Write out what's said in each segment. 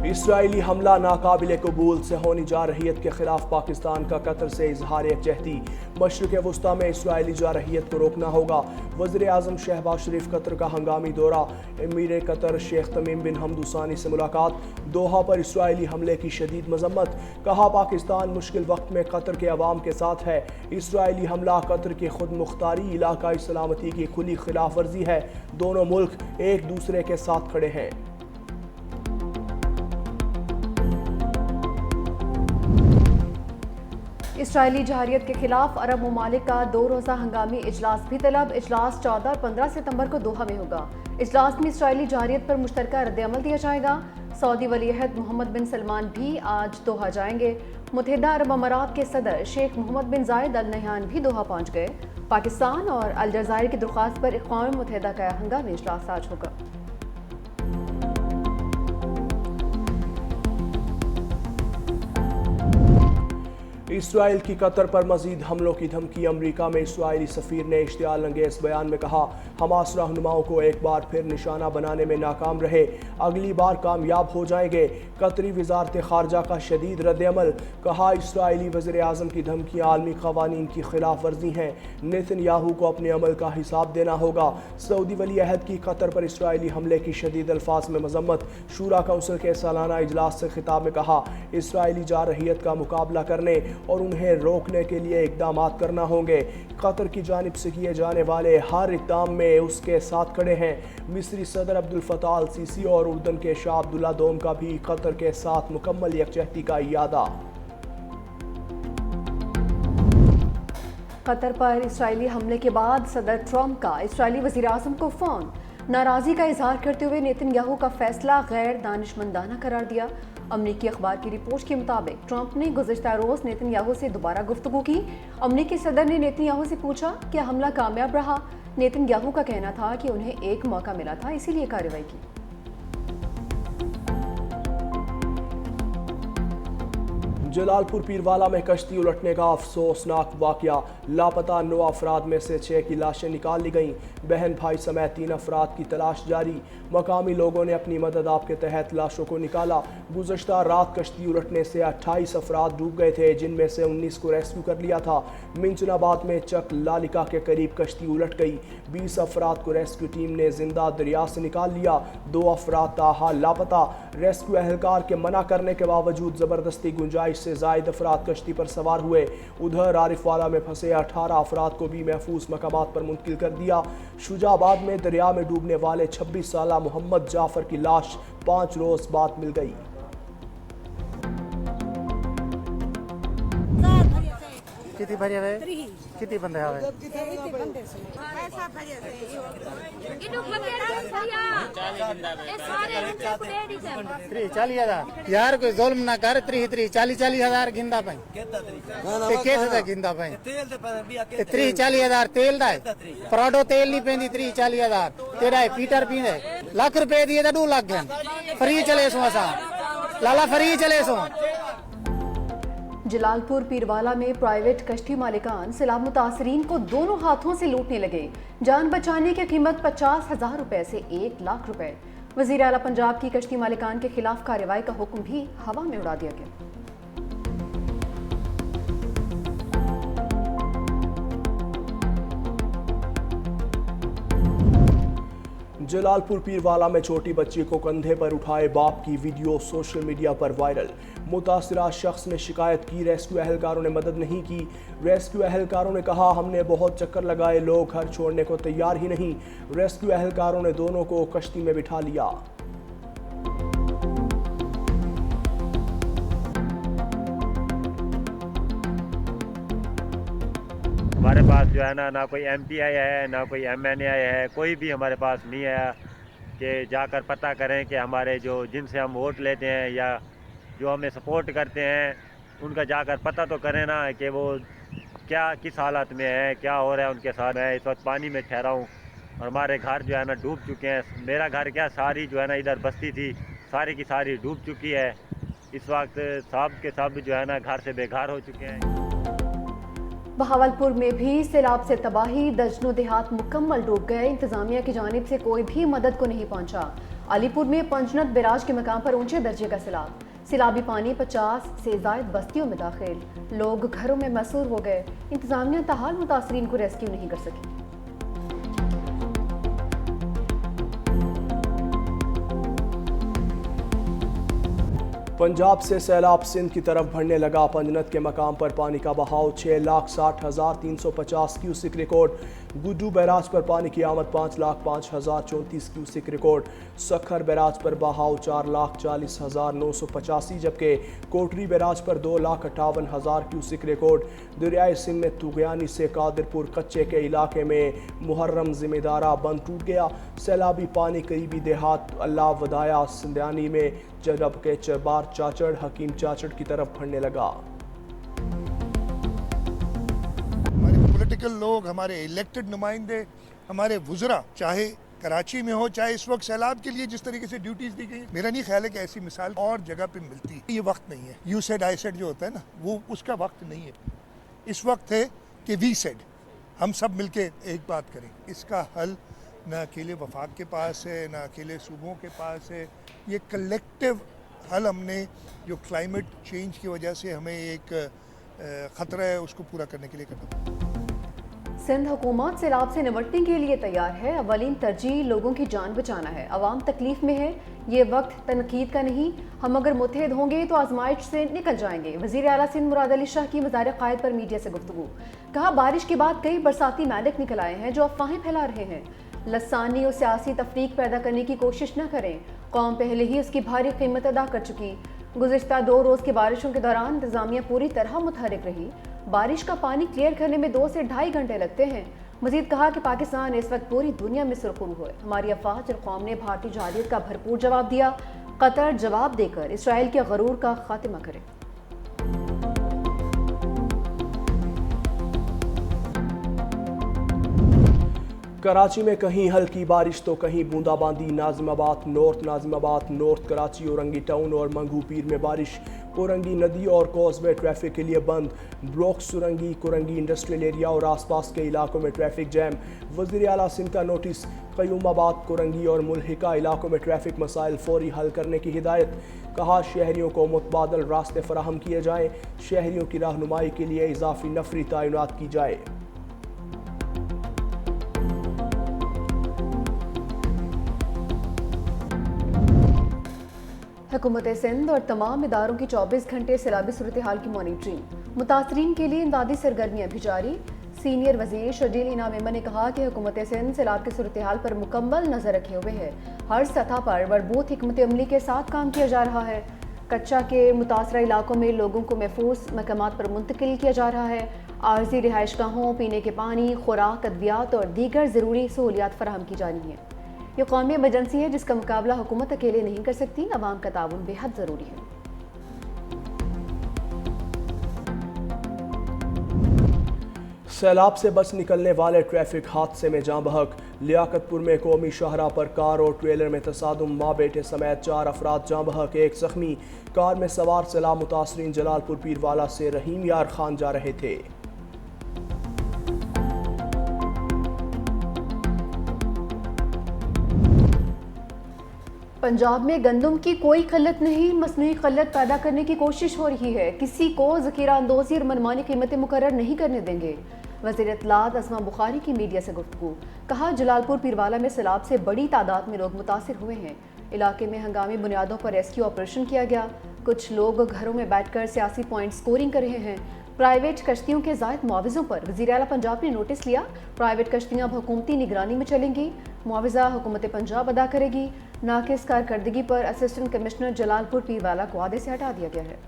Israeli हमला नाकाबिले कबूल, सहोनी जारहियत के खिलाफ पाकिस्तान का कतर से इजहार यकजहती। मशरिक़ वस्ता में इसराइली जारहियत को रोकना होगा। वज़ीर आज़म शहबाज शरीफ कतर का हंगामी दौरा, अमीर कतर शेख तमीम बिन हमद सानी से मुलाकात। दोहा पर इसराइली हमले की शदीद मजम्मत, कहा पाकिस्तान मुश्किल वक्त में कतर के अवाम के साथ है। इसराइली हमला कतर की खुद मुख्तारी, इलाकाई सलामती की खुली खिलाफ वर्जी है। दोनों मुल्क एक दूसरे के साथ खड़े हैं। इसराइली जहारियत के खिलाफ अरब ममालिक का 2 रोज़ा हंगामी इजलास भी तलब। इजलास 14 और 15 सितंबर को दोहा में होगा। इजलास में इसराइली जहारियत पर मुश्तरका रद्द-ए-अमल दिया जाएगा। सऊदी वली-अहद मोहम्मद बिन सलमान भी आज दोहा जाएंगे। मुत्तहिदा अरब अमारात के सदर शेख मोहम्मद बिन जायद अल नहयान भी दोहा पहुँच गए। पाकिस्तान और अलजायर की दरख्वास्त पर अक़वाम मुत्तहिदा का हंगामी इजलास आज होगा। इसराइल की कतर पर मजीद हमलों की धमकी। अमरीका में इसराइली सफ़ीर ने इश्तियाल अंगेज़ बयान में कहा, हमास रहनुमाओं को एक बार फिर निशाना बनाने में नाकाम रहे, अगली बार कामयाब हो जाएंगे। कतरी वज़ारत ख़ारजा का शदीद रद्द-ए-अमल, कहा इसराइली वज़ीर आज़म की धमकियाँ आलमी क़वानीन की खिलाफ वर्जी हैं। नेतन्याहू को अपने अमल का हिसाब देना होगा। सऊदी वली-अहद की कतर पर इसराइली हमले की शदीद अल्फाज में मजम्मत। शूरा कौंसिल के सालाना इजलास से खिताब में कहा, इसराइली जारहियत का मुकाबला करने और उन्हें रोकने के लिए इक़दाम करना होंगे। कतर की जानिब से किए जाने वाले हर इक़दाम में उसके साथ खड़े हैं। मिस्री सदर अब्दुल फताह अल सीसी और उर्दन के शाह अब्दुल्ला दोम का भी कतर के साथ मुकम्मल यकजहती का इरादा। कतर पर इसराइली हमले के बाद सदर ट्रंप का इसराइली वज़ीर आज़म को फ़ोन। नाराज़गी का इजहार करते हुए नेतन्याहू का फैसला गैर दानिशमंदाना करार दिया। अमरीकी अखबार की रिपोर्ट के मुताबिक ट्रंप ने गुज़िश्ता रोज़ नेतन्याहू से दोबारा गुफ्तगू की। अमरीकी सदर ने नेतन्याहू से पूछा कि हमला कामयाब रहा। नेतन्याहू का कहना था कि उन्हें एक मौका मिला था, इसीलिए कार्रवाई की। जलालपुर पीरवाला में कश्ती उलटने का अफसोसनाक वाकया, लापता 9 अफराद में से 6 की लाशें निकाल ली गईं। बहन भाई समेत 3 अफराद की तलाश जारी। मकामी लोगों ने अपनी मदद आप के तहत लाशों को निकाला। गुज़श्ता रात कश्ती उलटने से 28 अफराद डूब गए थे, जिनमें से 19 को रेस्क्यू कर लिया था। मिंचनाबाद में चक लालिका के करीब कश्ती उलट गई। 20 अफराद को रेस्क्यू टीम ने जिंदा दरिया से निकाल लिया। 2 अफराद ताहाल लापता। रेस्क्यू एहलकार के मना करने के बावजूद ज़बरदस्ती गुंजाइश से ज़ायद अफराद कश्ती पर सवार हुए। उधर आरिफवाला में फंसे 18 अफराद को भी महफूज मकामात पर मुंतकिल कर दिया। शुजाबाद में दरिया में डूबने वाले 26 साला मोहम्मद जाफर की लाश 5 रोज बाद मिल गई। कितनी भरी है? कितनी बंदे हैं? यार कोई जुल्म ना कर। 40,000 गिंदा पाई गिंदा पाई 40,000 तेल दा पराडो तेल नहीं पेंदी 40,000 तेरा पीटर पींदे लाख रुपए दिए 2 लाख गए फ्री चले सो असा लाला फ्री चले सो। जलालपुर पीरवाला में प्राइवेट कश्ती मालिकान सैलाब मुतासरीन को दोनों हाथों से लूटने लगे। जान बचाने की कीमत 50,000 रुपए से 1 लाख रुपए। वज़ीर आला पंजाब की कश्ती मालिकान के खिलाफ कार्रवाई का हुक्म भी हवा में उड़ा दिया गया। जलालपुर पीरवाला में छोटी बच्ची को कंधे पर उठाए बाप की वीडियो सोशल मीडिया पर वायरल। मुतासिरा शख्स ने शिकायत की, रेस्क्यू एहलकारों ने मदद नहीं की। रेस्क्यू एहलकारों ने कहा, हमने बहुत चक्कर लगाए, लोग घर छोड़ने को तैयार ही नहीं। रेस्क्यू एहलकारों ने दोनों को कश्ती में बिठा लिया। हमारे पास जो है ना कोई एमपी आया है, ना कोई एमएनए आया है, कोई भी हमारे पास नहीं आया कि जाकर पता करें कि हमारे जिनसे हम वोट लेते हैं या जो हमें सपोर्ट करते हैं, उनका जाकर पता तो करें ना कि वो क्या किस हालत में है, क्या हो रहा है उनके साथ। मैं इस वक्त पानी में ठहरा हूँ और हमारे घर जो है ना डूब चुके हैं। मेरा घर क्या सारी जो है ना इधर बस्ती थी, सारी की सारी डूब चुकी है। इस वक्त सब के सब जो है ना घर से बेघर हो चुके हैं। बहावलपुर में भी सैलाब से तबाही, दर्जनों देहात मुकम्मल डूब गए। इंतजामिया की जानिब से कोई भी मदद को नहीं पहुंचा। अलीपुर में पंजनत बैराज के मकाम पर ऊंचे दर्जे का सैलाब। सैलाबी पानी 50 से जायद बस्तियों में दाखिल। लोग घरों में मसूर हो गए। इंतजामिया ताहाल मुतासरीन को रेस्क्यू नहीं कर सकी। पंजाब से सैलाब सिंध की तरफ बढ़ने लगा। पंजनत के मकाम पर पानी का बहाव 6,60,350 क्यूसिक रिकॉर्ड। गुड्डू बैराज पर पानी की आमद 5,05,034 क्यूसिक रिकॉर्ड। सखर बैराज पर बहाव 4,40,985 जबकि कोटरी बैराज पर 2,58,000 क्यूसिक रिकॉर्ड। दरियाई सिंध में तुगयानी से कादिरपुर कच्चे के इलाके में मुहर्रम जिम्मेदारा बंद टूट गया। सैलाबी पानी करीबी देहात अल्लाह वदाया सिंधियानी में जब के चरबार चाचड़ हकीम चाचड़ की तरफ बढ़ने लगा। हमारे पॉलिटिकल लोग, हमारे इलेक्टेड नुमाइंदे, हमारे वुज़रा, चाहे कराची में हो चाहे इस वक्त सैलाब के लिए जिस तरीके से ड्यूटीज दी गई, मेरा नहीं ख्याल है कि ऐसी मिसाल और जगह पे मिलती है। ये वक्त नहीं है। यू सेड आई सेड जो होता है ना, वो उसका वक्त नहीं है। इस वक्त है कि वी सेड, हम सब मिलके एक बात करें। इसका हल न अकेले वफाक के पास है, न अकेले सूबों के पास है। ये कलेक्टिव हल हमने जो क्लाइमेट चेंज की वजह से हमें एक ख़तरा है उसको पूरा करने के लिए करना। सिंध हुकूमत सैलाब से निपटने के लिए तैयार है। अवलीन तरजीह लोगों की जान बचाना है। अवाम तकलीफ में है। ये वक्त तनकीद का नहीं। हम अगर मुत्तहिद होंगे तो आजमाइश से निकल जाएंगे। वज़ीर आला सिंध मुराद अली शाह की मज़ार क़ायद पर मीडिया से गुफ्तगू। कहा, बारिश के बाद कई बरसाती मैलिक निकल आए हैं जो अफवाहें फैला रहे हैं। लसानी और सियासी तफरीक पैदा करने की कोशिश न करें। कौम पहले ही उसकी भारी कीमत अदा कर चुकी। गुज़िश्ता 2 रोज़ की बारिशों के दौरान इंतजामिया पूरी तरह मुतहरिक रही। बारिश का पानी क्लियर करने में 2 से ढाई घंटे लगते हैं। मजीद कहा कि पाकिस्तान इस वक्त पूरी दुनिया में सुरखरू है। हमारी अफवाज और कौम ने भारतीय जारियत का भरपूर जवाब दिया। कतर जवाब देकर इसराइल के गरूर का खात्मा करे। कराची में कहीं हल्की बारिश तो कहीं बूंदाबांदी। नाजिमाबाद नॉर्थ कराची, औरंगी टाउन और मंगू पीर में बारिश। कोरंगी नदी और कॉजवे ट्रैफिक के लिए बंद। ब्लॉक सुरंगी, कोरंगी इंडस्ट्रियल एरिया और आसपास के इलाकों में ट्रैफिक जैम। वज़ीर आला सिंध का नोटिस। क़यूमाबाद, कोरंगी और मुल्हिका इलाकों में ट्रैफिक मसाइल फौरी हल करने की हिदायत। कहा, शहरियों को मुतबादल रास्ते फराहम किए जाएँ। शहरियों की रहनुमाई के लिए इजाफी नफरी तैनात की जाए। हुकूमत सिंध और तमाम इदारों की 24 घंटे सैलाबी सूरत हाल की मॉनिटरिंग। मुतासरीन के लिए इमदादी सरगर्मियाँ भी जारी। सीनियर वजीर शर्जील इनाम मेमन ने कहा कि हुकूमत सिंध सैलाब की सूरत हाल पर मुकम्मल नजर रखे हुए है। हर सतह पर मरबूत हिकमत अमली के साथ काम किया जा रहा है। कच्चा के मुतासरा इलाकों में लोगों को महफूज मकामात पर मुंतकिल किया जा रहा है। आर्जी रिहाइशगाहों, पीने के पानी, खुराक, अद्वियात और दीगर ज़रूरी सहूलियात फराहम की जा रही हैं। ये कौमी इमरजेंसी है जिसका मुकाबला हुकूमत अकेले नहीं कर सकती। अवाम का ताउन बेहद ज़रूरी है। सैलाब से बच निकलने वाले ट्रैफिक हादसे में जाँ बहक। लियाकतपुर में कौमी शाहरा पर कार और ट्रेलर में तसादुम। माँ बेटे समेत 4 अफराद जाँ बहक, 1 जख्मी। कार में सवार सैलाब मुतासरीन जलालपुर पीरवाला से रहीम यार खान जा रहे थे। पंजाब में गंदम की कोई किल्लत नहीं, मसनूई किल्लत पैदा करने की कोशिश हो रही है। किसी को ज़ख़ीरा अंदोज़ी और मनमानी कीमतें मुकर्रर नहीं करने देंगे। वज़ीर इत्तलात अस्मा बुखारी की मीडिया से गुफ्तगू। कहा, जलालपुर पीरवाला में सैलाब से बड़ी तादाद में लोग मुतासिर हुए हैं। इलाके में हंगामी बुनियादों पर रेस्क्यू ऑपरेशन किया गया। कुछ लोग घरों में बैठकर सियासी पॉइंट स्कोरिंग कर रहे हैं। प्राइवेट कश्तियों के ज़ायद मुआवज़ों पर वज़ीर आला पंजाब ने नोटिस लिया। प्राइवेट कश्तियाँ अब हुकूमती निगरानी में चलेंगी। मुआवज़ा हुकूमत पंजाब अदा करेगी। नाकिस कारकर्दगी पर असिस्टेंट कमिश्नर जलालपुर पीरवाला को अहदे से हटा दिया गया है।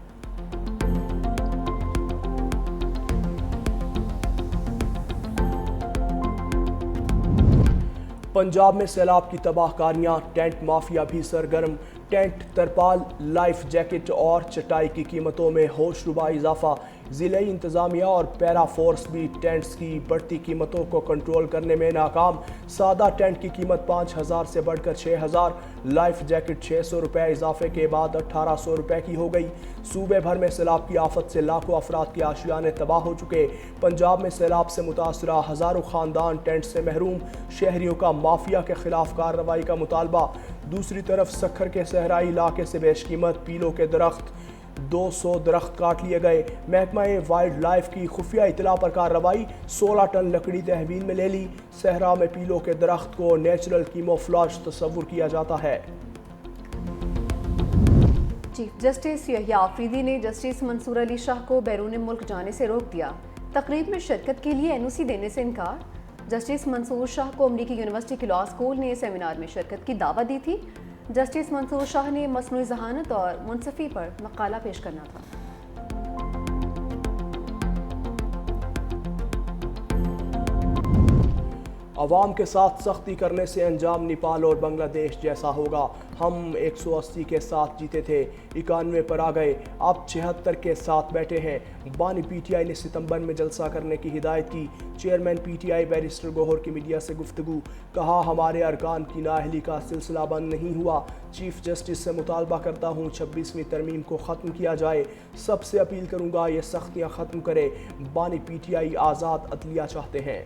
पंजाब में सैलाब की तबाहकारियां। टेंट माफिया भी सरगर्म। टेंट, तरपाल, लाइफ जैकेट और चटाई की कीमतों में होशरुबा इजाफा। ज़िले इंतज़ामिया और पैरा फोर्स भी टेंट्स की बढ़ती कीमतों को कंट्रोल करने में नाकाम। सादा टेंट की कीमत 5,000 से बढ़कर 6,000। लाइफ जैकेट 600 रुपये इजाफे के बाद 1,800 रुपये की हो गई। सूबे भर में सैलाब की आफत से लाखों अफराद के आशियाने तबाह हो चुके। पंजाब में सैलाब से मुतासरा हज़ारों ख़ानदान टेंट से महरूम। शहरियों का माफिया के खिलाफ कार्रवाई का मुतालबा। दूसरी तरफ सखर के सहराई इलाके से बेशकीमत पीलों के दरख्त 200 दरख्त काट लिए गए। महकमा वाइल्ड लाइफ की खुफिया इतला पर कार्रवाई, 16 टन लकड़ी तहवील में ले ली। सहरा में पीलों के दरख्त को नेचुरल कीमोफ्लेज तस्वुर किया जाता है। चीफ जस्टिस यहिया आफरीदी ने जस्टिस मंसूर अली शाह को बैरून मुल्क जाने से रोक दिया। तकरीब में शिरकत के लिए एनओसी देने से इनकार। जस्टिस मंसूर शाह को अमरीकी यूनिवर्सिटी के लॉ स्कूल ने सेमिनार में शिरकत की दावत दी थी। जस्टिस मंसूर शाह ने मसनूई जहानत और मुनसफी पर मकाला पेश करना था। अवाम के साथ सख्ती करने से अंजाम नेपाल और बांग्लादेश जैसा होगा। हम 180 के साथ जीते थे, 91 पर आ गए, अब 76 के साथ बैठे हैं। बानी पीटीआई ने सितंबर में जलसा करने की हिदायत की। चेयरमैन पीटीआई बैरिस्टर गौहर की मीडिया से गुफ्तगू, कहा हमारे अरकान की नाअहली का सिलसिला बंद नहीं हुआ। चीफ जस्टिस से मुतालबा करता हूँ 26वीं तरमीम को ख़त्म किया जाए। सबसे अपील करूँगा ये सख्तियाँ ख़त्म करे। बानी पीटीआई आज़ाद अदलिया चाहते हैं।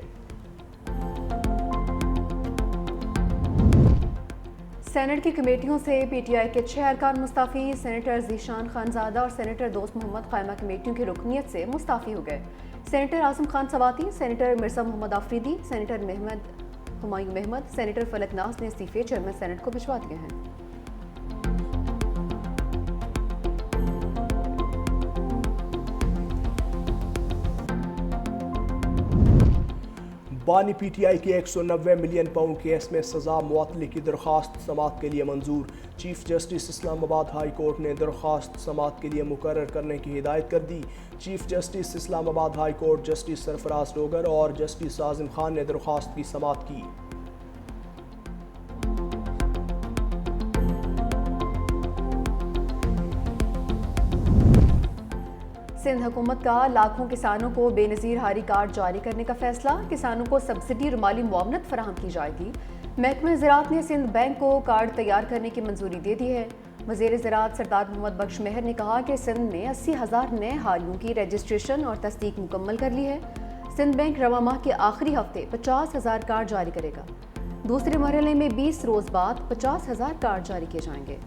सेनेट की कमेटियों से पीटीआई के 6 अरकान मुस्ताफ़ी। सेनेटर ज़ीशान खानज़ादा और सेनेटर दोस्त मोहम्मद कायमा कमेटियों की रुकनीत से मुस्ताफ़ी हो गए। Senator Azam Khan Swati, senator Mirza Mohammad Afridi, senator Humayun Mahmood, senator Falaknaz ने इस्तीफ़े चेयरमैन सेनेट को भिजवा दिए हैं। बानी पीटीआई के 190 मिलियन पाउंड केस में सजा मुअत्तली की दरख्वास्त समाअत के लिए मंजूर। Chief justice Islamabad high court ने दरख्वास्त समाअत के लिए मुकर्रर करने की हिदायत कर दी। Chief justice Islamabad high court justice Sarfaraz Dogar और जस्टिस आज़म खान ने दरख्वास्त की समाअत की। सिंध हुकूमत का लाखों किसानों को बेनज़ीर हारी कार्ड जारी करने का फैसला। किसानों को सब्सिडी और माली मुआवनत फराहम की जाएगी। महकमा ज़राअत ने सिंध बैंक को कार्ड तैयार करने की मंजूरी दे दी है। वज़ीर ज़राअत सरदार मोहम्मद बख्श मेहर ने कहा कि सिंध ने 80,000 नए हारियों की रजिस्ट्रेशन और तस्दीक मुकम्मल कर ली है। सिंध बैंक रवा माह के आखिरी हफ्ते 50,000 कार्ड जारी करेगा। दूसरे मरहले में 20 रोज़ बाद 50,000 कार्ड जारी किए जाएंगे।